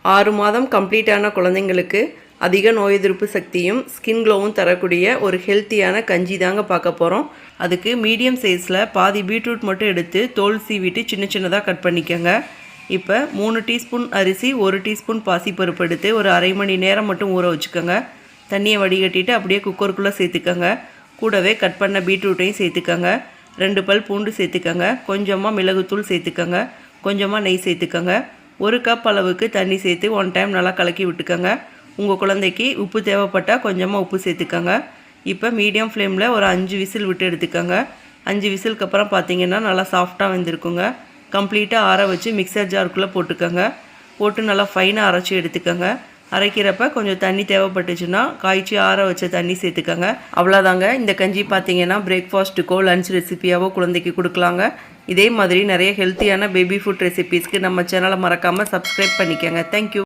6 மாதம் கம்ப்ளீட்டான குழந்தைங்களுக்கு அதிக நோய் எதிர்ப்பு சக்தியும் ஸ்கின் க்ளோவும் தரக்கூடிய ஒரு ஹெல்த்தியான கஞ்சி தாங்க பார்க்க போகிறோம். அதுக்கு மீடியம் சைஸில் பாதி பீட்ரூட் மட்டும் எடுத்து தோல் சீவிட்டு சின்ன சின்னதாக கட் பண்ணிக்கோங்க. இப்போ 3 டீஸ்பூன் அரிசி 1 டீஸ்பூன் பாசிப்பருப்பு எடுத்து ஒரு அரை மணி நேரம் மட்டும் ஊற வச்சுக்கோங்க. தண்ணியை வடிகட்டிட்டு அப்படியே குக்கருக்குள்ளே சேர்த்துக்கோங்க. கூடவே கட் பண்ண பீட்ரூட்டையும் சேர்த்துக்கோங்க. 2 பல் பூண்டு சேர்த்துக்கோங்க. கொஞ்சமாக மிளகுத்தூள் சேர்த்துக்கோங்க. கொஞ்சமாக நெய் சேர்த்துக்கோங்க. 1 கப் அளவுக்கு தண்ணி சேர்த்து 1 டைம் நல்லா கலக்கி விட்டுக்கோங்க. உங்கள் குழந்தைக்கு உப்பு தேவைப்பட்டால் கொஞ்சமாக உப்பு சேர்த்துக்கோங்க. இப்போ மீடியம் ஃப்ளேமில் ஒரு 5 விசில் விட்டு எடுத்துக்கோங்க. 5 விசிலுக்கு அப்புறம் பார்த்தீங்கன்னா நல்லா சாஃப்டாக வெந்திருக்குங்க. கம்ப்ளீட்டாக ஆற வச்சு மிக்சர் ஜாருக்குள்ளே போட்டுக்கோங்க. போட்டு நல்லா ஃபைனாக அரைச்சி எடுத்துக்கோங்க. அரைக்கிறப்ப கொஞ்சம் தண்ணி தேவைப்பட்டுச்சுன்னா காய்ச்சி ஆற வச்ச தண்ணி சேர்த்துக்கோங்க. அவ்வளோதாங்க. இந்த கஞ்சி பார்த்தீங்கன்னா பிரேக்ஃபாஸ்ட்டுக்கோ லன்ச் ரெசிபியாவோ குழந்தைக்கு கொடுக்கலாங்க. இதே மாதிரி நிறைய ஹெல்த்தியான பேபி ஃபுட் ரெசிபீஸ்க்கு நம்ம சேனலை மறக்காமல் சப்ஸ்கிரைப் பண்ணிக்கோங்க. தேங்க்யூ.